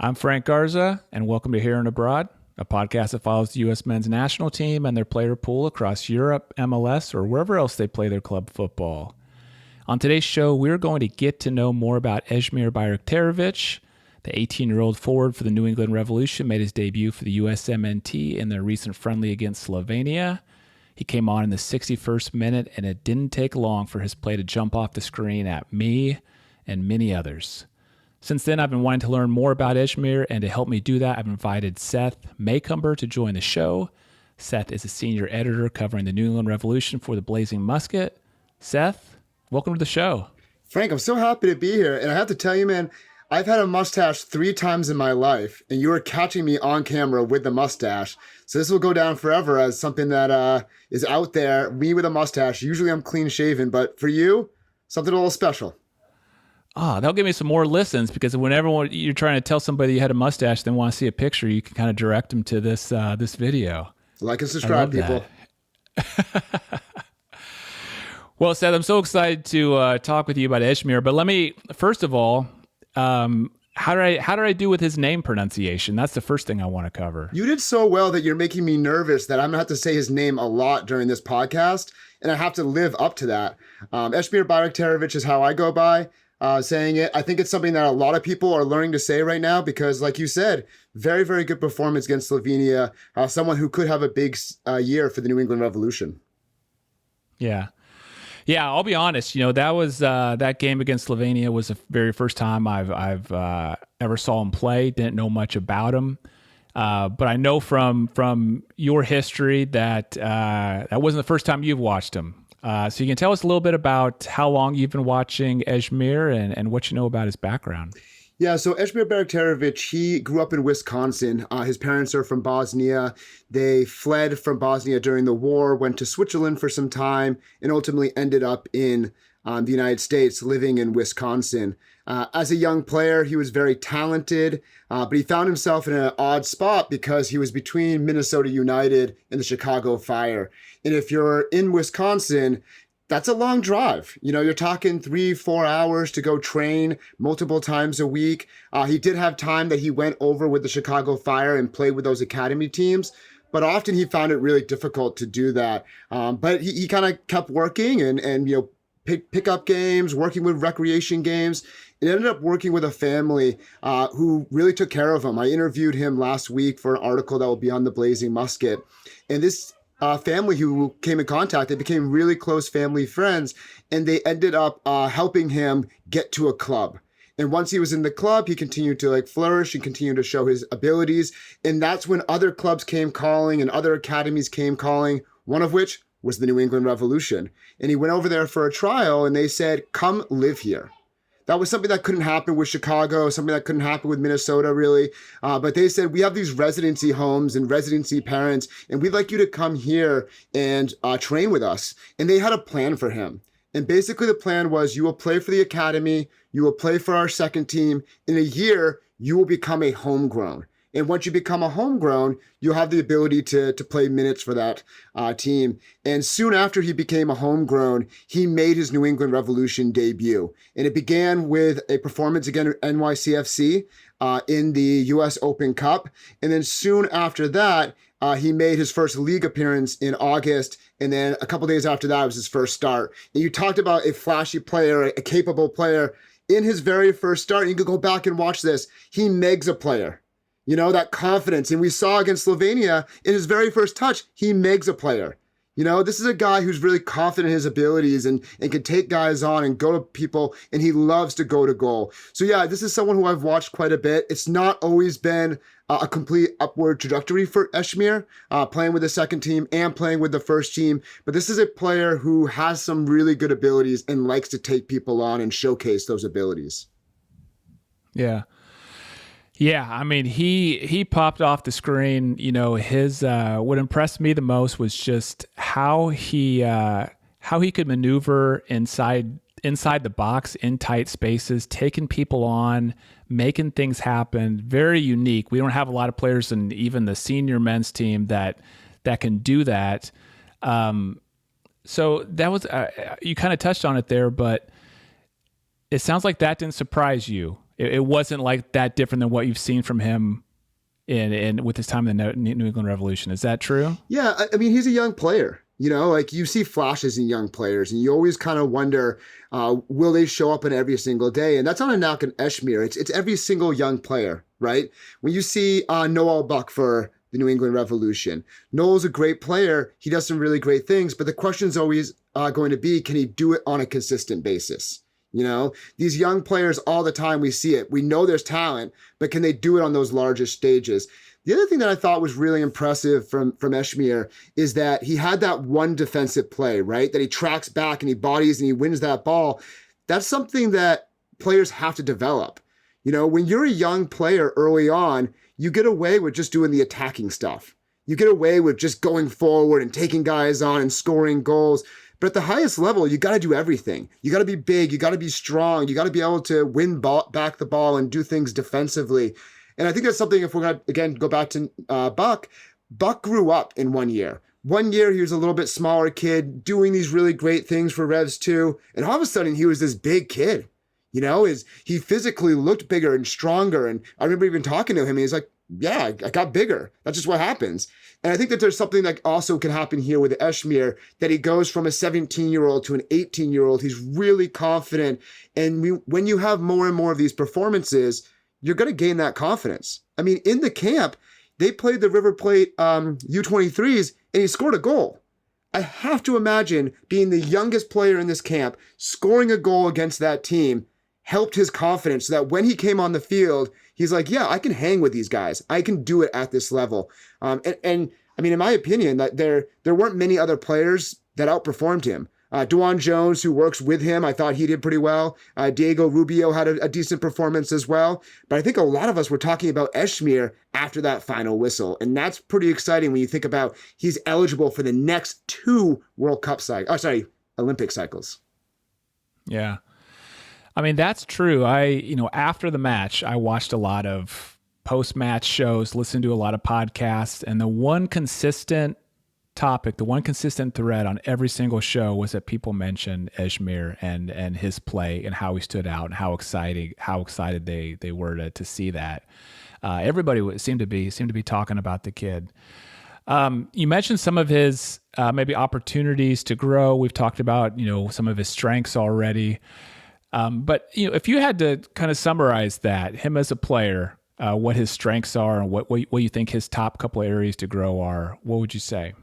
I'm Frank Garza, and welcome to Here and Abroad, a podcast that follows the U.S. men's national team and their player pool across Europe, MLS, or wherever else they play their club football. On today's show, we're going to get to know more about Esmir Bajraktarevic. The 18-year-old forward for the New England Revolution made his debut for the USMNT in their recent friendly against Slovenia. He came on in the 61st minute, and it didn't take long for his play to jump off the screen at me and many others. Since then, I've been wanting to learn more about Esmir, and to help me do that, I've invited Seth Maycumber to join the show. Seth is a senior editor covering the New England Revolution for the Blazing Musket. Seth, welcome to the show. Frank, I'm so happy to be here, and I have to tell you, man, I've had a mustache 3 times in my life, and you are catching me on camera with the mustache. So this will go down forever as something that is out there, me with a mustache. Usually I'm clean shaven, but for you, something a little special. That'll give me some more listens, because whenever you're trying to tell somebody you had a mustache, then want to see a picture, you can kind of direct them to this video. Like and subscribe, people. Well, Seth, I'm so excited to talk with you about Esmir, but let me, first of all, how did I do with his name pronunciation? That's the first thing I want to cover. You did so well that you're making me nervous that I'm going to have to say his name a lot during this podcast, and I have to live up to that. Esmir Bajraktarevic is how I go by. Saying it. I think it's something that a lot of people are learning to say right now because, like you said, very, very good performance against Slovenia. Someone who could have a big year for the New England Revolution. Yeah, I'll be honest. That was that game against Slovenia was the very first time I've ever saw him play. Didn't know much about him, but I know from your history that that wasn't the first time you've watched him. So you can tell us a little bit about how long you've been watching Esmir and what you know about his background. Yeah, so Esmir Bajraktarevic, he grew up in Wisconsin. His parents are from Bosnia. They fled from Bosnia during the war, went to Switzerland for some time, and ultimately ended up in the United States, living in Wisconsin. As a young player, he was very talented, but he found himself in an odd spot because he was between Minnesota United and the Chicago Fire. And if you're in Wisconsin, that's a long drive. You're talking 3-4 hours to go train multiple times a week. He did have time that he went over with the Chicago Fire and played with those academy teams, but often he found it really difficult to do that. But he kind of kept working and pick up games, working with recreation games. It ended up working with a family who really took care of him. I interviewed him last week for an article that will be on the Blazing Musket. And this family who came in contact, they became really close family friends, and they ended up helping him get to a club. And once he was in the club, he continued to flourish and continue to show his abilities. And that's when other clubs came calling and other academies came calling, one of which was the New England Revolution. And he went over there for a trial, and they said, come live here. That was something that couldn't happen with Chicago, something that couldn't happen with Minnesota, really. But they said, we have these residency homes and residency parents, and we'd like you to come here and train with us. And they had a plan for him. And basically the plan was, you will play for the academy, you will play for our second team. In a year, you will become a homegrown. And once you become a homegrown, you'll have the ability to play minutes for that team. And soon after he became a homegrown, he made his New England Revolution debut. And it began with a performance against NYCFC in the US Open Cup. And then soon after that, he made his first league appearance in August. And then a couple days after that was his first start. And you talked about a flashy player, a capable player. In his very first start, you could go back and watch this, he megs a player. That confidence. And we saw against Slovenia, in his very first touch, he megs a player. This is a guy who's really confident in his abilities and can take guys on and go to people, and he loves to go to goal. So yeah, this is someone who I've watched quite a bit. It's not always been a complete upward trajectory for Esmir, playing with the second team and playing with the first team. But this is a player who has some really good abilities and likes to take people on and showcase those abilities. Yeah. Yeah, I mean, he popped off the screen. His what impressed me the most was just how he could maneuver inside the box in tight spaces, taking people on, making things happen. Very unique. We don't have a lot of players in even the senior men's team that can do that. So that was you kind of touched on it there, but it sounds like that didn't surprise you. it wasn't like that different than what you've seen from him in with his time in the New England Revolution. Is that true? Yeah, I mean, he's a young player. Like you see flashes in young players, and you always kind of wonder, will they show up in every single day? And that's not a knock on Esmir. It's every single young player, right? When you see Noel Buck for the New England Revolution, Noel's a great player. He does some really great things, but the question is always going to be, can he do it on a consistent basis? These young players all the time, we see it. We know there's talent, but can they do it on those larger stages? The other thing that I thought was really impressive from Esmir is that he had that one defensive play, right? That he tracks back and he bodies and he wins that ball. That's something that players have to develop. When you're a young player early on, you get away with just doing the attacking stuff. You get away with just going forward and taking guys on and scoring goals. But at the highest level, you got to do everything. You got to be big. You got to be strong. You got to be able to win back the ball and do things defensively. And I think that's something, if we're going to, again, go back to Buck grew up in 1 year. 1 year, he was a little bit smaller kid doing these really great things for Revs 2. And all of a sudden, he was this big kid. He physically looked bigger and stronger. And I remember even talking to him, and he's like, yeah, I got bigger. That's just what happens. And I think that there's something that also can happen here with Esmir, that he goes from a 17-year-old to an 18-year-old. He's really confident. And when you have more and more of these performances, you're going to gain that confidence. I mean, in the camp, they played the River Plate U23s, and he scored a goal. I have to imagine being the youngest player in this camp, scoring a goal against that team, helped his confidence so that when he came on the field, he's like, yeah, I can hang with these guys. I can do it at this level. And I mean, in my opinion, that there weren't many other players that outperformed him. Dewan Jones, who works with him, I thought he did pretty well. Diego Rubio had a decent performance as well. But I think a lot of us were talking about Esmir after that final whistle. And that's pretty exciting when you think about he's eligible for the next 2 Olympic cycles. Yeah. I mean, that's true. After the match, I watched a lot of post-match shows, listened to a lot of podcasts, and the one consistent topic, the one consistent thread on every single show was that people mentioned Esmir and his play and how he stood out and how excited they were to see that. Everybody seemed to be talking about the kid. You mentioned some of his maybe opportunities to grow. We've talked about some of his strengths already. But if you had to kind of summarize that, him as a player, what his strengths are and what you think his top couple of areas to grow are, what would you say?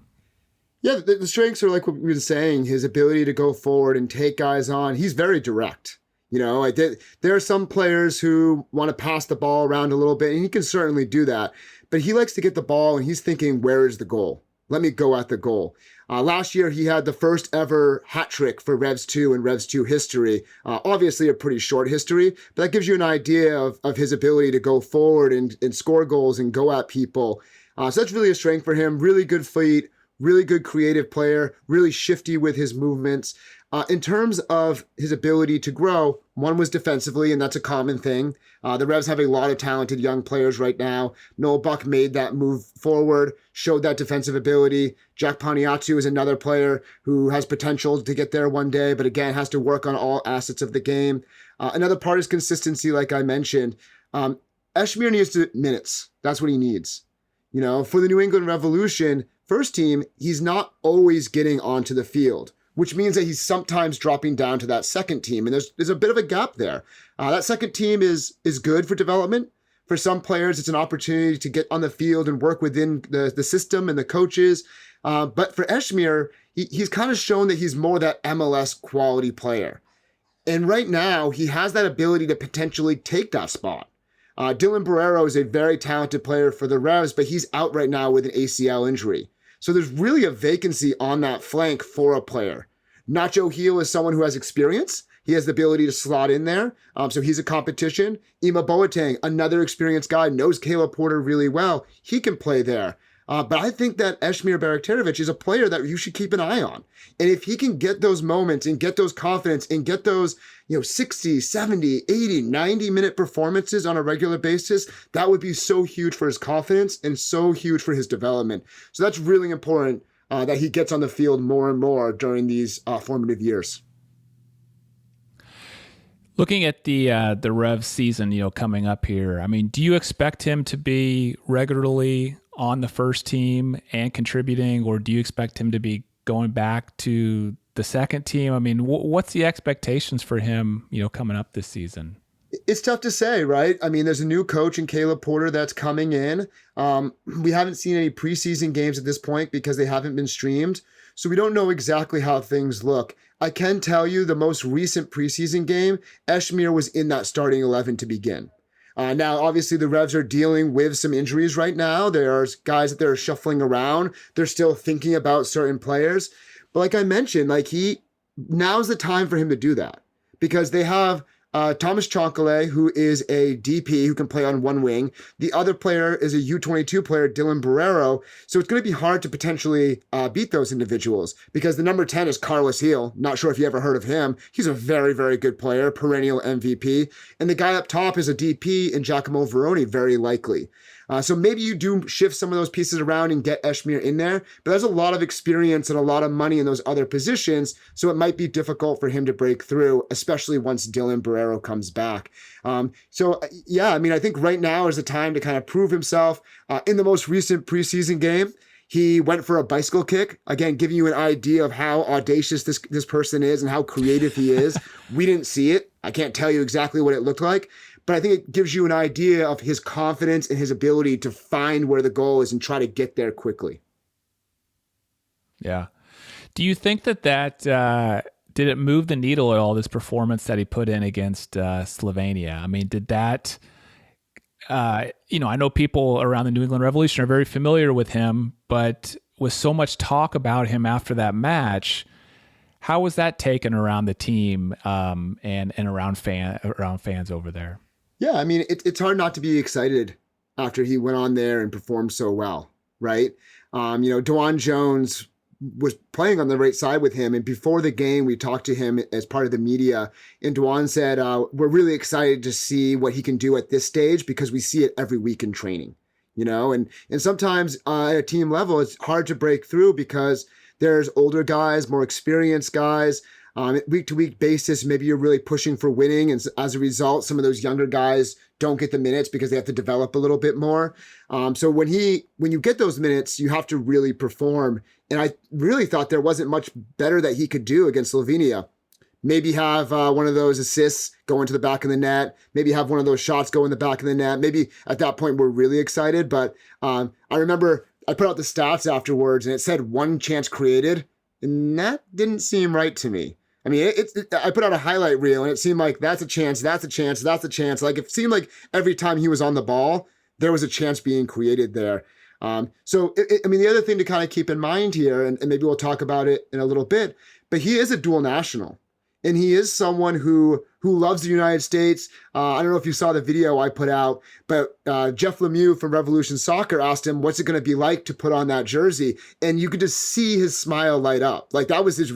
Yeah, the strengths are like what we were saying, his ability to go forward and take guys on. He's very direct. There are some players who want to pass the ball around a little bit, and he can certainly do that. But he likes to get the ball, and he's thinking, where is the goal? Let me go at the goal. Last year, he had the first ever hat trick for Revs 2 in Revs 2 history. Obviously, a pretty short history, but that gives you an idea of his ability to go forward and score goals and go at people. So that's really a strength for him. Really good feet, really good creative player, really shifty with his movements. In terms of his ability to grow, one was defensively, and that's a common thing. The Revs have a lot of talented young players right now. Noel Buck made that move forward, showed that defensive ability. Jack Paniatu is another player who has potential to get there one day, but again, has to work on all assets of the game. Another part is consistency, like I mentioned. Esmir needs minutes. That's what he needs. For the New England Revolution first team, he's not always getting onto the field, which means that he's sometimes dropping down to that second team. And there's a bit of a gap there. That second team is good for development. For some players, it's an opportunity to get on the field and work within the system and the coaches. But for Esmir, he's kind of shown that he's more that MLS quality player. And right now, he has that ability to potentially take that spot. Dylan Barrero is a very talented player for the Revs, but he's out right now with an ACL injury. So there's really a vacancy on that flank for a player. Nacho Heel is someone who has experience. He has the ability to slot in there. So he's a competition. Ima Boateng, another experienced guy, knows Caleb Porter really well. He can play there. But I think that Esmir Bajraktarevic is a player that you should keep an eye on. And if he can get those moments and get those confidence and get those 60, 70, 80, 90-minute performances on a regular basis, that would be so huge for his confidence and so huge for his development. So that's really important that he gets on the field more and more during these formative years. Looking at the Rev season, coming up here, I mean, do you expect him to be regularly on the first team and contributing, or do you expect him to be going back to the second team? I mean, what's the expectations for him, coming up this season? It's tough to say, right? I mean, there's a new coach in Caleb Porter that's coming in. We haven't seen any preseason games at this point because they haven't been streamed. So we don't know exactly how things look. I can tell you the most recent preseason game, Esmir was in that starting 11 to begin. Now, obviously, the Revs are dealing with some injuries right now. There's guys that they're shuffling around. They're still thinking about certain players. But like I mentioned, now's the time for him to do that because they have Thomas Chonkale, who is a DP who can play on one wing. The other player is a U22 player, Dylan Barrero. So it's going to be hard to potentially beat those individuals because the number 10 is Carlos Heel. Not sure if you ever heard of him. He's a very, very good player, perennial MVP. And the guy up top is a DP in Giacomo Veroni, very likely. So maybe you do shift some of those pieces around and get Esmir in there, but there's a lot of experience and a lot of money in those other positions, so it might be difficult for him to break through, especially once Dylan Barrero comes back. I think right now is the time to kind of prove himself. In the most recent preseason game, he went for a bicycle kick, again, giving you an idea of how audacious this person is and how creative he is. We didn't see it. I can't tell you exactly what it looked like, but I think it gives you an idea of his confidence and his ability to find where the goal is and try to get there quickly. Yeah. Do you think that did it move the needle at all, this performance that he put in against Slovenia? I mean, did that, I know people around the New England Revolution are very familiar with him, but with so much talk about him after that match, how was that taken around the team and around fans over there? Yeah, I mean, it's hard not to be excited after he went on there and performed so well, right? DeJuan Jones was playing on the right side with him, and before the game, we talked to him as part of the media, and DeJuan said, we're really excited to see what he can do at this stage because we see it every week in training, and sometimes at a team level, it's hard to break through because there's older guys, more experienced guys. Week-to-week basis, maybe you're really pushing for winning, and as a result, some of those younger guys don't get the minutes because they have to develop a little bit more. So when you get those minutes, you have to really perform. And I really thought there wasn't much better that he could do against Slovenia. Maybe have one of those assists go into the back of the net. Maybe have one of those shots go in the back of the net. Maybe at that point we're really excited. But I remember I put out the stats afterwards, and it said one chance created, and that didn't seem right to me. I mean, I put out a highlight reel, and it seemed like that's a chance, that's a chance, that's a chance. Like, it seemed like every time he was on the ball, there was a chance being created there. The other thing to kind of keep in mind here, and maybe we'll talk about it in a little bit, but he is a dual national. And he is someone who loves the United States. I don't know if you saw the video I put out, but Jeff Lemieux from Revolution Soccer asked him, what's it going to be like to put on that jersey? And you could just see his smile light up. Like, that was his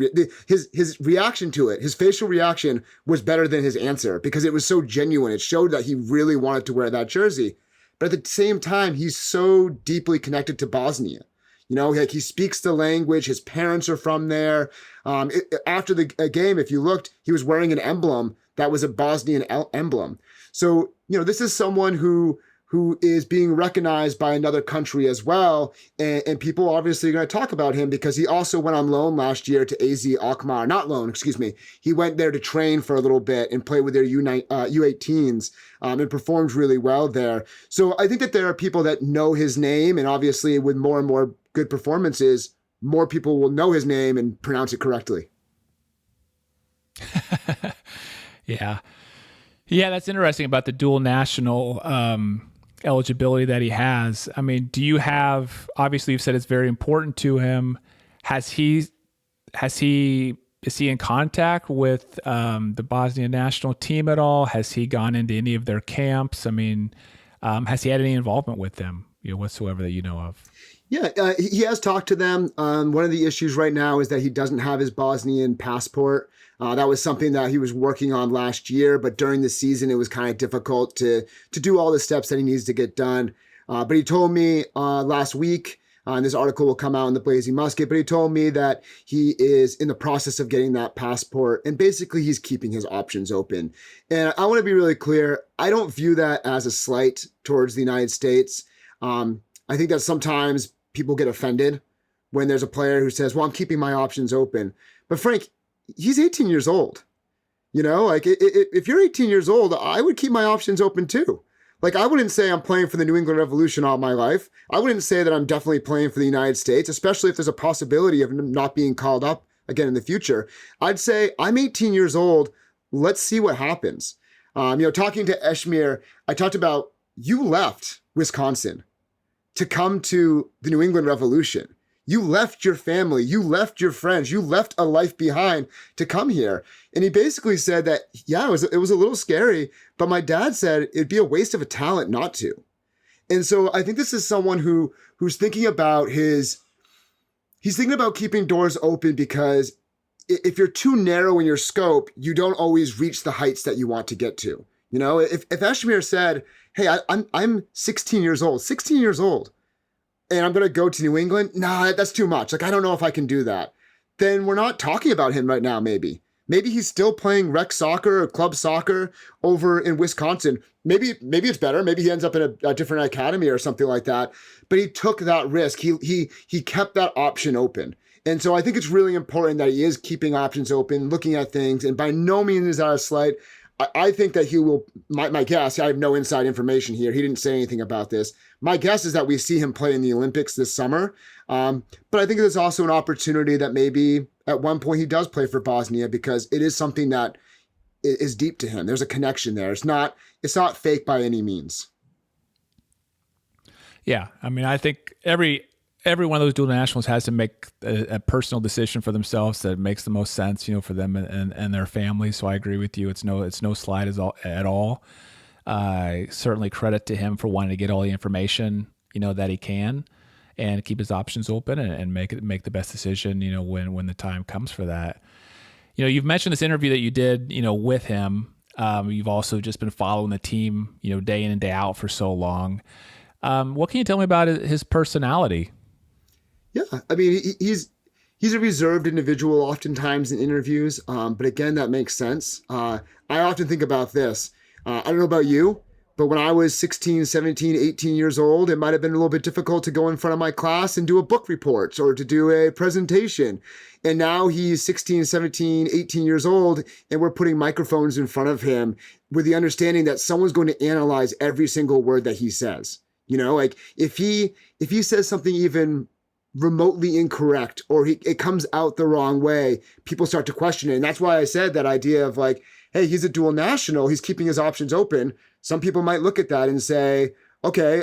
reaction to it. His facial reaction was better than his answer because it was so genuine. It showed that he really wanted to wear that jersey. But at the same time, he's so deeply connected to Bosnia. He speaks the language. His parents are from there. After the game, if you looked, he was wearing an emblem that was a Bosnian emblem. So, this is someone who is being recognized by another country as well. And people obviously are going to talk about him because he also went on loan last year to AZ Alkmaar. Not loan, excuse me. He went there to train for a little bit and play with their U18s and performed really well there. So I think that there are people that know his name, and obviously with more and more good performances, more people will know his name and pronounce it correctly. Yeah, that's interesting about the dual national eligibility that he has. I mean, do you have, obviously you've said it's very important to him. Is he in contact with the Bosnian national team at all? Has he gone into any of their camps? I mean, has he had any involvement with them, whatsoever that you know of? Yeah, he has talked to them. One of the issues right now is that he doesn't have his Bosnian passport. That was something that he was working on last year, but during the season, it was kind of difficult to do all the steps that he needs to get done. But he told me last week And this article will come out in the Blazing Musket, but he told me that he is in the process of getting that passport, and basically he's keeping his options open. And I want to be really clear, I don't view that as a slight towards the United States. I think that sometimes people get offended when there's a player who says, well, I'm keeping my options open. But Frank, he's 18 years old. Like if you're 18 years old, I would keep my options open too. Like, I wouldn't say I'm playing for the New England Revolution all my life. I wouldn't say that I'm definitely playing for the United States, especially if there's a possibility of not being called up again in the future. I'd say I'm 18 years old. Let's see what happens. Talking to Esmir, I talked about you left Wisconsin to come to the New England Revolution. You left your family, you left your friends, you left a life behind to come here. And he basically said that, yeah, it was a little scary, but my dad said it'd be a waste of a talent not to. And so I think this is someone who's thinking about he's thinking about keeping doors open, because if you're too narrow in your scope, you don't always reach the heights that you want to get to. If Esmir said, hey, I'm 16 years old, and I'm going to go to New England, nah, that's too much. Like, I don't know if I can do that. Then we're not talking about him right now, maybe. Maybe he's still playing rec soccer or club soccer over in Wisconsin. Maybe it's better. Maybe he ends up in a different academy or something like that. But he took that risk. He kept that option open. And so I think it's really important that he is keeping options open, looking at things, and by no means is that a slight. I think that he will, my guess, I have no inside information here. He didn't say anything about this. My guess is that we see him play in the Olympics this summer. But I think there's also an opportunity that maybe at one point he does play for Bosnia, because it is something that is deep to him. There's a connection there. It's not fake by any means. Yeah. I mean, I think every one of those dual nationals has to make a personal decision for themselves that makes the most sense, for them and their families. So I agree with you. It's no slide at all. Certainly credit to him for wanting to get all the information, that he can, and keep his options open and make the best decision, when the time comes for that. You've mentioned this interview that you did, with him. You've also just been following the team, day in and day out for so long. What can you tell me about his personality? Yeah, I mean, he's a reserved individual oftentimes in interviews, but again, that makes sense. I often think about this. I don't know about you, but when I was 16, 17, 18 years old, it might have been a little bit difficult to go in front of my class and do a book report or to do a presentation. And now he's 16, 17, 18 years old, and we're putting microphones in front of him with the understanding that someone's going to analyze every single word that he says. Like if he says something even remotely incorrect, or it comes out the wrong way, people start to question it. And that's why I said that idea of like, hey, he's a dual national, he's keeping his options open. Some people might look at that and say, okay,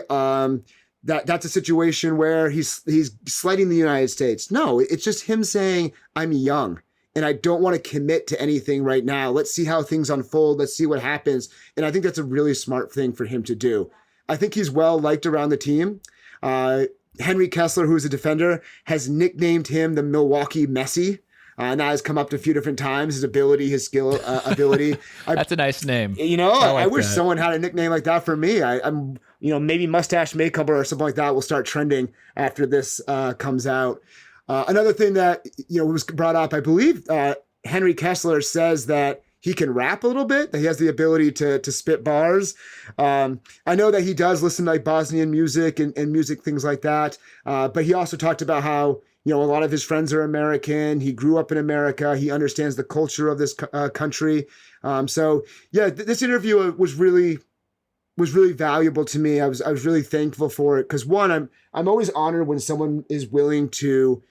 that's a situation where he's slighting the United States. No, it's just him saying, I'm young and I don't want to commit to anything right now. Let's see how things unfold. Let's see what happens. And I think that's a really smart thing for him to do. I think he's well liked around the team. Henry Kessler, who's a defender, has nicknamed him the Milwaukee Messi. And that has come up a few different times, his ability, his skill, ability. That's a nice name. I wish someone had a nickname like that for me. I'm maybe Mustache Maycomer or something like that will start trending after this comes out. Another thing that, was brought up, I believe Henry Kessler says that he can rap a little bit, that he has the ability to spit bars. I know that he does listen to like Bosnian music and music, things like that. But he also talked about how, a lot of his friends are American. He grew up in America. He understands the culture of this country. This interview was really valuable to me. I was really thankful for it, because one, I'm always honored when someone is willing to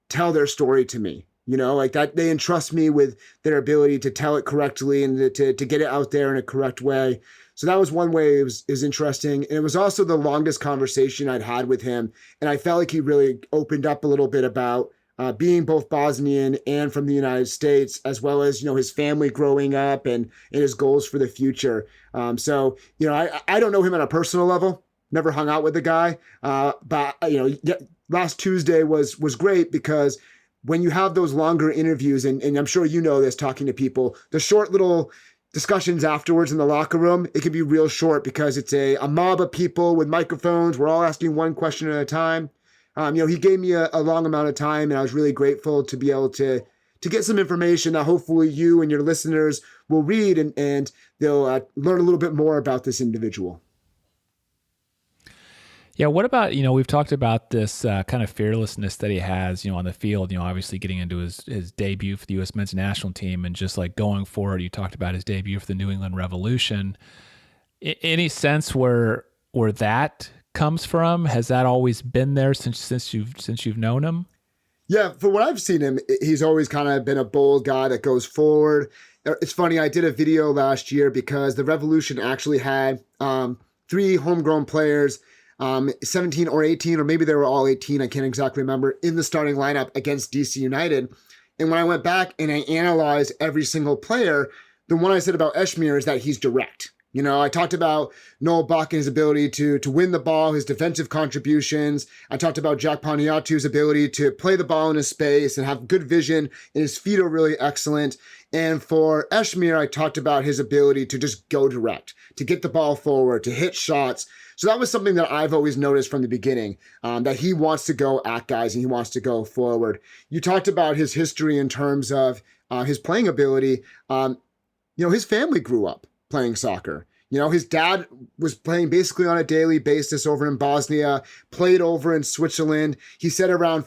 tell their story to me. Like that, they entrust me with their ability to tell it correctly and to get it out there in a correct way. So that was one way it was interesting. And it was also the longest conversation I'd had with him. And I felt like he really opened up a little bit about being both Bosnian and from the United States, as well as, his family growing up and his goals for the future. I don't know him on a personal level, never hung out with the guy. But last Tuesday was great, because when you have those longer interviews, and I'm sure you know this talking to people, the short little discussions afterwards in the locker room, it can be real short because it's a mob of people with microphones. We're all asking one question at a time. He gave me a long amount of time, and I was really grateful to be able to get some information that hopefully you and your listeners will read, and they'll learn a little bit more about this individual. Yeah, what about, we've talked about this kind of fearlessness that he has, on the field, obviously getting into his debut for the U.S. men's national team and just like going forward. You talked about his debut for the New England Revolution. Any sense where that comes from? Has that always been there since you've known him? Yeah, for what I've seen him, he's always kind of been a bold guy that goes forward. It's funny, I did a video last year because the Revolution actually had 3 homegrown players, 17 or 18, or maybe they were all 18, I can't exactly remember, in the starting lineup against DC United. And when I went back and I analyzed every single player, the one I said about Esmir is that he's direct. I talked about Noel Buck and his ability to win the ball, his defensive contributions. I talked about Jack Poniatu's ability to play the ball in his space and have good vision, and his feet are really excellent. And for Esmir, I talked about his ability to just go direct, to get the ball forward, to hit shots. So that was something that I've always noticed from the beginning, that he wants to go at guys and he wants to go forward. You talked about his history in terms of his playing ability. His family grew up playing soccer. His dad was playing basically on a daily basis over in Bosnia, played over in Switzerland. He said around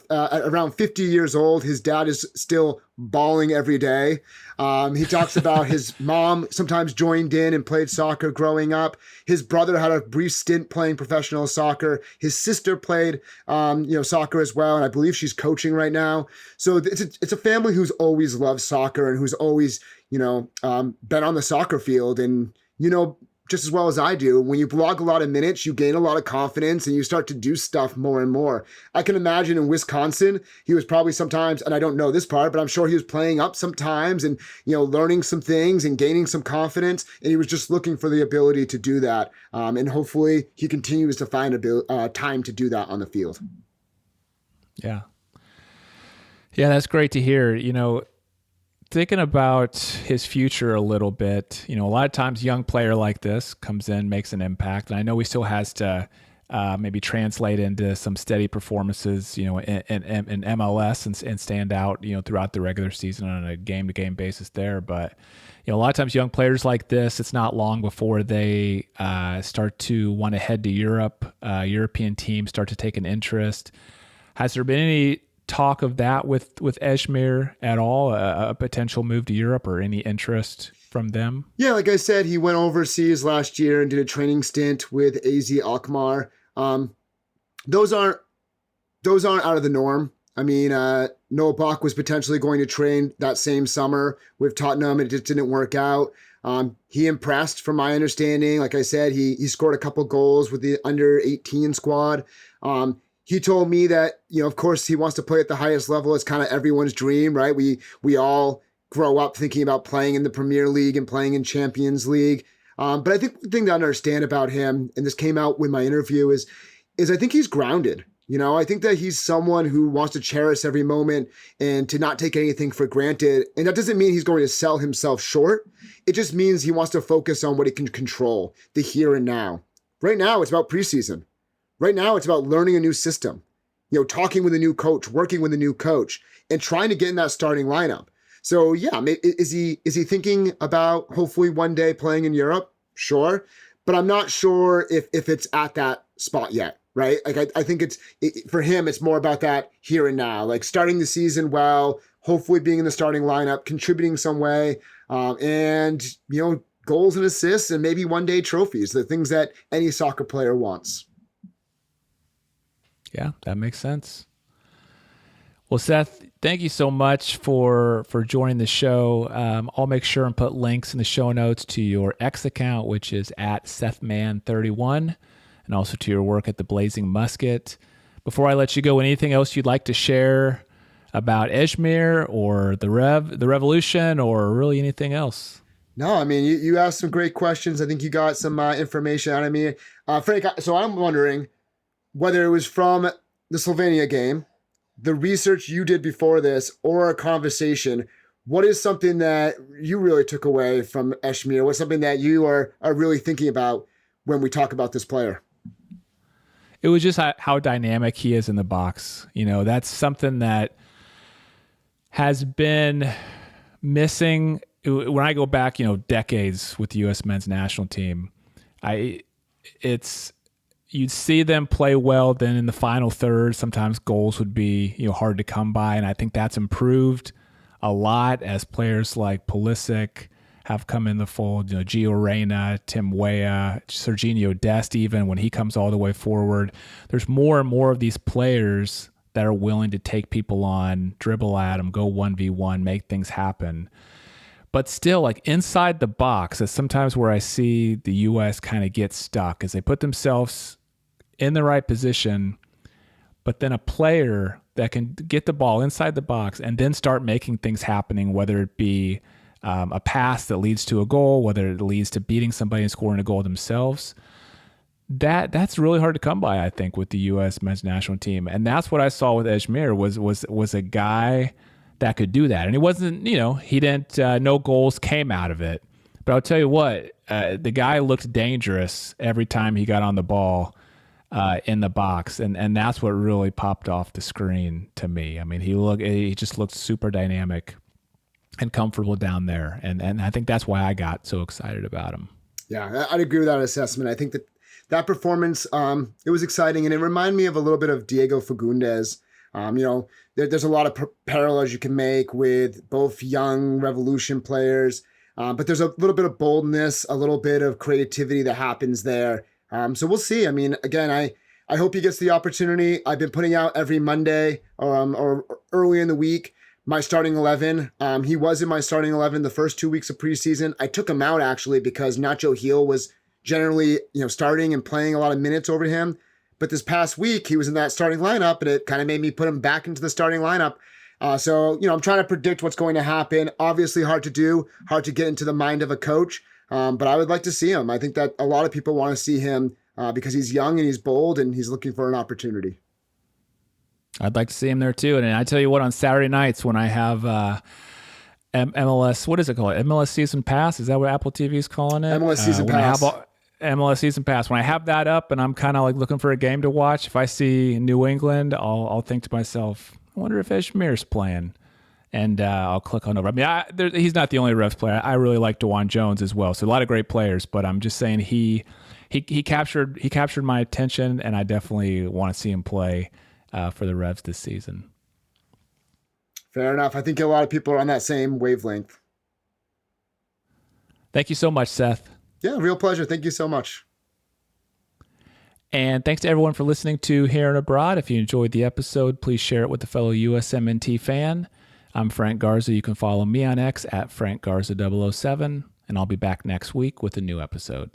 50 years old, his dad is still balling every day. He talks about his mom sometimes joined in and played soccer growing up. His brother had a brief stint playing professional soccer. His sister played, soccer as well, and I believe she's coaching right now. So it's a family who's always loved soccer and who's always, been on the soccer field. And, just as well as I do, when you blog a lot of minutes, you gain a lot of confidence and you start to do stuff more and more. I can imagine in Wisconsin, he was probably sometimes, and I don't know this part, but I'm sure he was playing up sometimes and, learning some things and gaining some confidence. And he was just looking for the ability to do that. And hopefully he continues to find time to do that on the field. Yeah. Yeah, that's great to hear. Thinking about his future a little bit, a lot of times a young player like this comes in, makes an impact. And I know he still has to maybe translate into some steady performances, in MLS and stand out, throughout the regular season on a game-to-game basis there. But, a lot of times young players like this, it's not long before they start to want to head to Europe. European teams start to take an interest. Has there been any talk of that with Esmir at all, a potential move to Europe or any interest from them? Yeah, like I said, he went overseas last year and did a training stint with AZ Alkmaar. Those aren't out of the norm. I mean, Noah Bach was potentially going to train that same summer with Tottenham, and it just didn't work out. He impressed from my understanding. Like I said, he scored a couple goals with the under 18 squad. He told me that, of course, he wants to play at the highest level. It's kind of everyone's dream, right? We all grow up thinking about playing in the Premier League and playing in Champions League. But I think the thing to understand about him, and this came out with my interview, is I think he's grounded. I think that he's someone who wants to cherish every moment and to not take anything for granted. And that doesn't mean he's going to sell himself short. It just means he wants to focus on what he can control, the here and now. Right now, it's about preseason. Right now, it's about learning a new system, talking with a new coach, working with a new coach, and trying to get in that starting lineup. So, yeah, is he thinking about hopefully one day playing in Europe? Sure. But I'm not sure if it's at that spot yet, right? Like, I think for him, it's more about that here and now, like starting the season well, hopefully being in the starting lineup, contributing some way, and, goals and assists and maybe one day trophies, the things that any soccer player wants. Yeah, that makes sense. Well, Seth, thank you so much for joining the show. I'll make sure and put links in the show notes to your X account, which is at SethMan31, and also to your work at the Blazing Musket. Before I let you go, anything else you'd like to share about Esmir or the Revolution or really anything else? No, I mean, you asked some great questions. I think you got some information out of me. Frank, so I'm wondering whether it was from the Slovenia game, the research you did before this, or a conversation, what is something that you really took away from Esmir? What's something that you are really thinking about when we talk about this player? it was just how dynamic he is in the box. That's something that has been missing when I go back, decades with the U.S. men's national team. You'd see them play well. Then in the final third, sometimes goals would be hard to come by, and I think that's improved a lot as players like Pulisic have come in the fold. Gio Reyna, Tim Weah, Serginho Dest, even when he comes all the way forward. There's more and more of these players that are willing to take people on, dribble at them, go 1v1, make things happen. But still, like inside the box, that's sometimes where I see the U.S. kind of get stuck, is they put themselves in the right position, but then a player that can get the ball inside the box and then start making things happening, whether it be a pass that leads to a goal, whether it leads to beating somebody and scoring a goal themselves. That's really hard to come by, I think, with the U.S. men's national team. And that's what I saw with Esmir was a guy that could do that. And it wasn't, he didn't, no goals came out of it. But I'll tell you what, the guy looked dangerous every time he got on the ball in the box. And that's what really popped off the screen to me. I mean, he just looked super dynamic and comfortable down there. And I think that's why I got so excited about him. Yeah, I'd agree with that assessment. I think that performance, it was exciting, and it reminded me of a little bit of Diego Fagundes. There's a lot of parallels you can make with both young Revolution players, but there's a little bit of boldness, a little bit of creativity that happens there. So we'll see. I mean, again, I hope he gets the opportunity. I've been putting out every Monday or early in the week my starting 11. He was in my starting 11 the first 2 weeks of preseason. I took him out actually because Nacho Gil was generally, starting and playing a lot of minutes over him. But this past week, he was in that starting lineup, and it kind of made me put him back into the starting lineup. So I'm trying to predict what's going to happen. Obviously hard to do, hard to get into the mind of a coach. But I would like to see him. I think that a lot of people want to see him because he's young and he's bold and he's looking for an opportunity. I'd like to see him there too. And I tell you what, on Saturday nights when I have MLS, what is it called? MLS Season Pass? Is that what Apple TV is calling it? MLS Season Pass. MLS Season Pass. When I have that up and I'm kind of like looking for a game to watch, if I see New England, I'll think to myself, I wonder if Esmir's playing. And I'll click on over. I mean, he's not the only Revs player. I really like DeJuan Jones as well. So a lot of great players, but I'm just saying he captured my attention, and I definitely want to see him play for the Revs this season. Fair enough. I think a lot of people are on that same wavelength. Thank you so much, Seth. Yeah, real pleasure. Thank you so much. And thanks to everyone for listening to Here and Abroad. If you enjoyed the episode, please share it with a fellow USMNT fan. I'm Frank Garza. You can follow me on X at FrankGarza007, and I'll be back next week with a new episode.